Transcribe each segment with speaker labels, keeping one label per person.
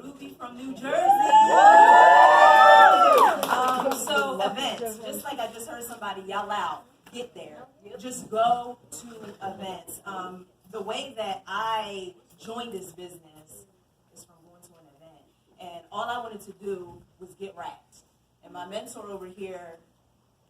Speaker 1: Ruby from New Jersey. So events, just like I just heard somebody yell out, get there. Just go to events. The way that I joined this business is from going to an event. And all I wanted to do was get wrapped. And my mentor over here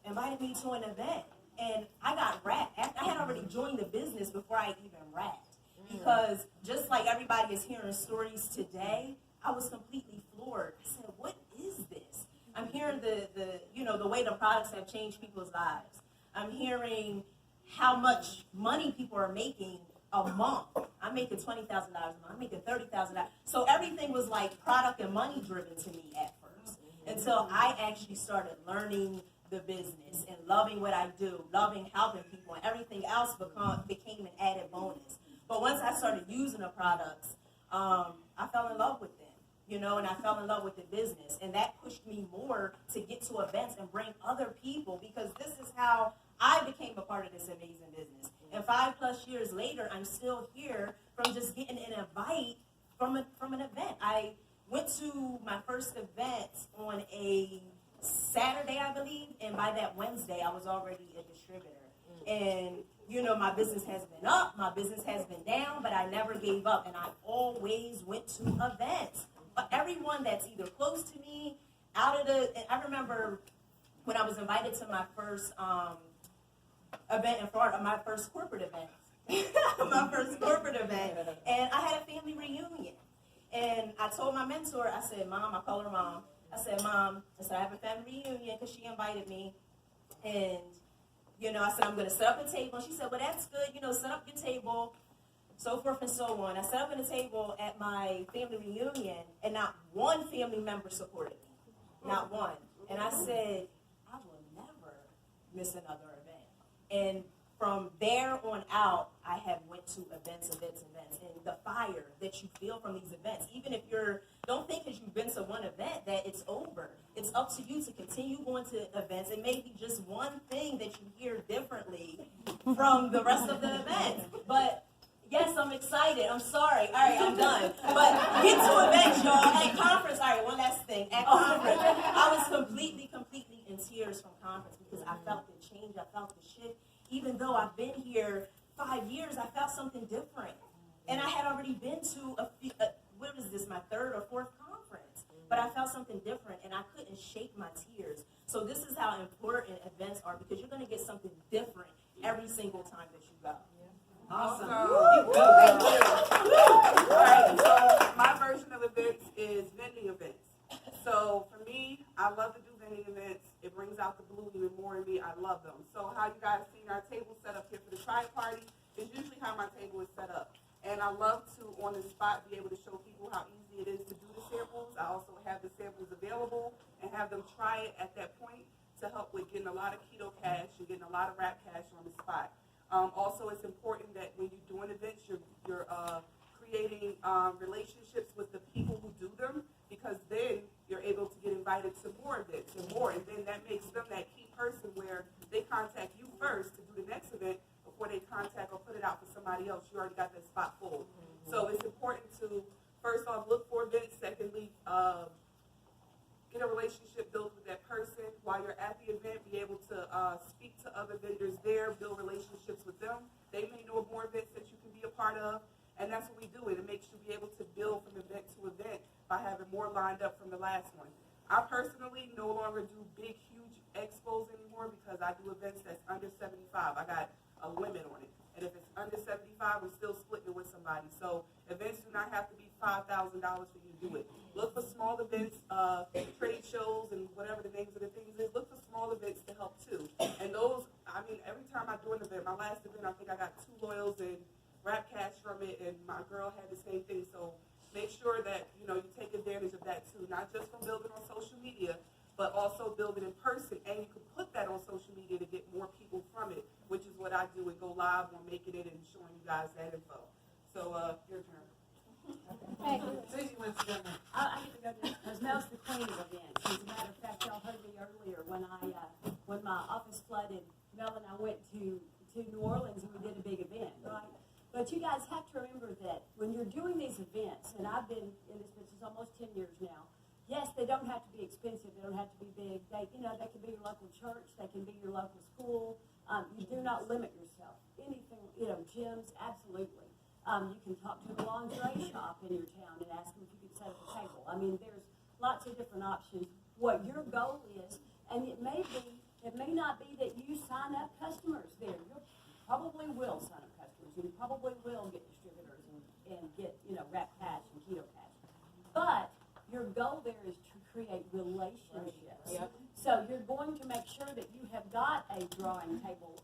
Speaker 1: invited me to an event. And I got wrapped. I had already joined the business before I even wrapped. Because just like everybody is hearing stories today, I was completely floored. I said, what is this? I'm hearing the way the products have changed people's lives. I'm hearing how much money people are making a month. I'm making $20,000 a month. I'm making $30,000. So everything was like product and money driven to me at first. Until I actually started learning the business and loving what I do, loving helping people, and everything else became an added bonus. But once I started using the products, I fell in love with them, and I fell in love with the business. And that pushed me more to get to events and bring other people, because this is how I became a part of this amazing business. And 5+ years later, I'm still here from just getting an invite from an event. I went to my first event on a Saturday, I believe, and by that Wednesday, I was already a distributor. And, my business has been up, my business has been down, but I never gave up, and I always went to events. But everyone that's either close to me, I remember when I was invited to my first event in Florida, my first corporate event. And I had a family reunion. And I told my mentor, I said, Mom, I call her Mom. I said, Mom, I have a family reunion because she invited me. And, I said, I'm going to set up a table. And she said, well, that's good. Set up your table, so forth and so on. I set up a table at my family reunion, and not one family member supported me. Not one. And I said, I will never miss another event. And from there on out, I have went to events. And the fire that you feel from these events, even if don't think because you've been to one event that it's over. It's up to you to continue going to events. It may be just one thing that you hear differently from the rest of the events. But yes, I'm excited. I'm sorry. All right, I'm done. But get to events, y'all. At conference, all right, one last thing. At conference, I was completely in tears from conference because I felt the change. I felt the shift. Even though I've been here 5 years, I felt something different. And I had already been to my third or fourth conference. But I felt something different, and I couldn't shake my tears. So this is how important events are, because you're going to get something different every single time that you go.
Speaker 2: Awesome. All right, so my version of events is vending events. So for me, I love to do vending events. It brings out the blue even more in me. I love them. So how you guys seen our table set up here for the Try Party is usually how my table is set up. And I love to, on the spot, be able to show people how easy it is to do the samples. I also have the samples available and have them try it at that point to help with getting a lot of keto cash and getting a lot of rap cash on the spot. Also, it's important that when you're doing events, you're creating relationships with the people who do them, because then you're able to get invited to more events and more. And then that makes them that key person where they contact you first to do the next event before they contact or put it out for somebody else. You already got that spot full. So it's important to, first off, look for events. Secondly, get a relationship built with that person while you're at the event. Be able to speak to other vendors there, build relationships with them. They may know of more events that you can be a part of, and that's what we do. It makes you be able to build from event to event by having more lined up from the last one. I personally no longer do big, huge expos anymore because I do events that's under 75. I got a limit on it. And if it's under 75, we're still splitting it with somebody. So events do not have to be $5,000 for you to do it. Look for small events, trade shows, and whatever the names of the things is. Look for small events to help too. And those, every time I do an event, my last event, I think I got 2 loyals and rap cash from it, and my girl had the same thing. So make sure that, you take advantage of that too. Not just from building on social media, but also building in person. And you can put that on social media to get more people from it, which is what I do and go live on making it and showing you guys that info. So, your turn.
Speaker 3: Hey, Susie wants to go now. I get to go now because Mel's the queen of events. As a matter of fact, y'all heard me earlier when my office flooded. Mel and I went to New Orleans and we did a big event, right? But you guys have to remember that when you're doing these events, and I've been in this business almost 10 years now. Yes, they don't have to be expensive. They don't have to be big. They can be your local church. They can be your local school. You do not limit yourself. Anything, gyms, absolutely. You can talk to a lingerie shop in your town and ask them if you could set up a table. I mean, there's lots of different options. What your goal is, and it may not be that you sign up customers there. You probably will sign up customers. You probably will get distributors and get, Rap Cash and Keto Cash. But your goal there is to create relationships.
Speaker 4: Yep.
Speaker 3: So you're going to make sure that you have got a drawing table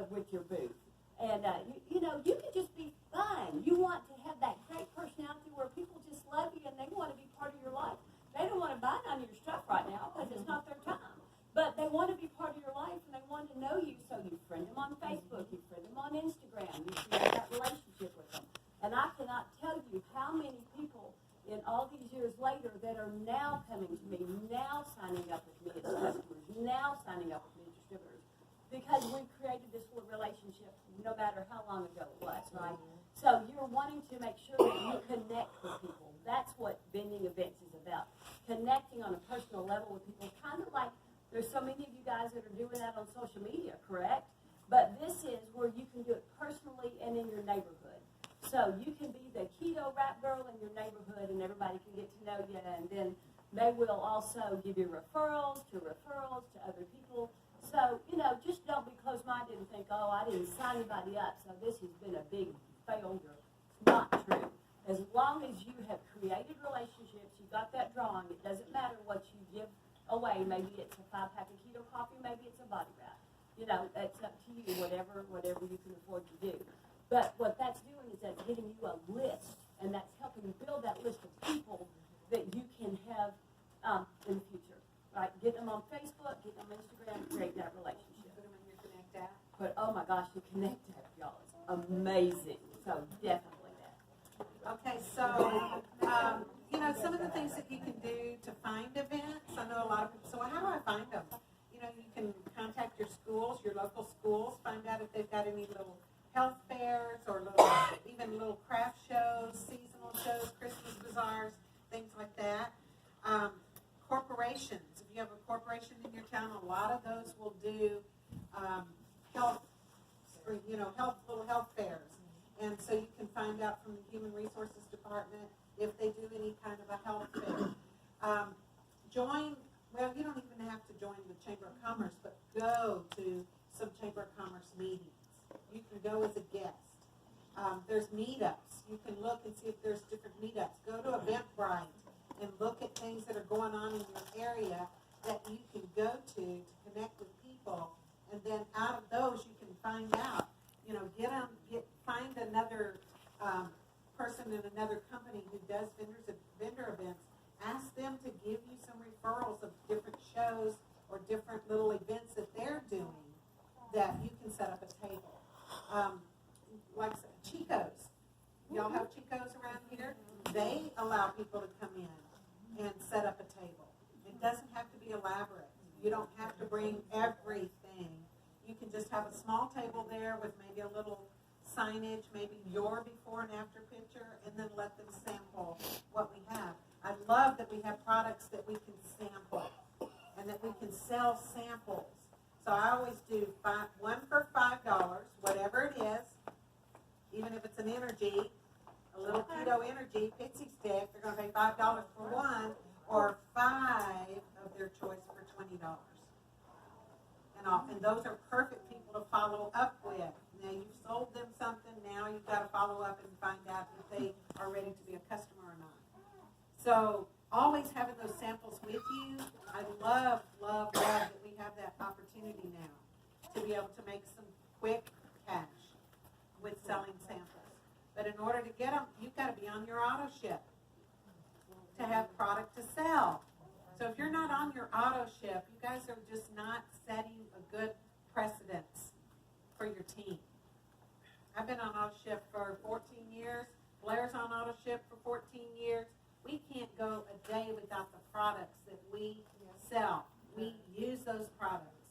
Speaker 3: with your booth. And, you can just be fun. You want to have that great personality where people just love you and they want to be part of your life. They don't want to buy none of your stuff right now because it's not their time. But they want to be part of your life and they want to know you. So you friend them on Facebook, you friend them on Instagram, you create that relationship with them. And I cannot tell you how many people in all these years later that are now coming to me, now signing up with me as customers, now signing up with me as distributors. Because we created this little relationship no matter how long ago it was, right? So you're wanting to make sure that you connect with people. That's what vending events is about. Connecting on a personal level with people, kind of like there's so many of you guys that are doing that on social media, correct? But this is where you can do it personally and in your neighborhood. So you can be the keto rap girl in your neighborhood and everybody can get to know you, and then they will also give you referrals to other people. So, just don't be closed-minded and think, oh, I didn't sign anybody up, so this has been a big failure. Not true. As long as you have created relationships, you got that drawing, it doesn't matter what you give away. Maybe it's a 5-pack of keto coffee, maybe it's a body wrap. That's up to you, whatever you can afford to do. But what that's doing is that's giving you a list, and that's helping you build that list of people that you can have in the future. Right? Get them on Facebook, get them on Instagram, create that relationship.
Speaker 4: Put them in your Connect app.
Speaker 3: But oh my gosh, the Connect app, y'all, is amazing. So definitely that.
Speaker 4: Okay, so, some of the things that you can do to find events, I know a lot of people, so how do I find them? You can contact your schools, your local schools, find out if they've got any little health fairs or even little craft shows, seasonal shows, Christmas bazaars, things like that. Corporations, if you have a corporation in your town, a lot of those will do health, little health fairs. And so you can find out from the Human Resources Department if they do any kind of a health fair. You don't even have to join the Chamber of Commerce, but go to some Chamber of Commerce meetings. You can go as a guest. There's meetups. You can look and see if there's different meetups. Go to Eventbrite and look at things that are going on in your area that you can go to connect with people. And then out of those, you can find out, find another person in another company who does vendor events. Ask them to give you some referrals of different shows or different little events that they're doing that you can set up a table. Like Chico's. Y'all have Chico's around here? They allow people to come in and set up a table. It doesn't have to be elaborate. You don't have to bring everything. You can just have a small table there with maybe a little signage, maybe your before and after picture, and then let them sample what we have. I love that we have products that we can sample and that we can sell samples. So I always do one for $5, whatever it is, even if it's an energy, a little keto energy pixie stick, they're going to pay $5 for one, or 5 of their choice for $20. And those are perfect people to follow up with. Now you've sold them something, now you've got to follow up and find out if they are ready to be a customer or not. So always having those samples with you, I love that we have that opportunity now to be able to make some quick cash with selling samples. But in order to get them, you've got to be on your auto ship to have product to sell. So if you're not on your auto ship, you guys are just not setting a good precedence for your team. I've been on auto ship for 14 years. Blair's on auto ship for 14 years. We can't go a day without the products that we sell. We use those products.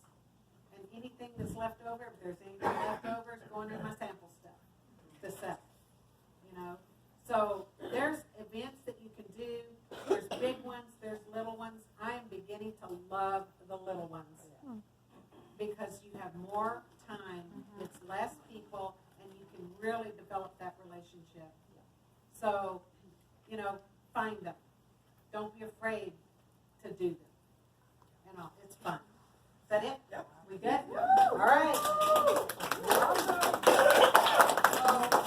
Speaker 4: And anything that's left over, if there's anything left over, it's going in my sample stuff to sell. So there's events that you love the little ones. Because you have more time, it's less people, and you can really develop that relationship. So, find them. Don't be afraid to do them.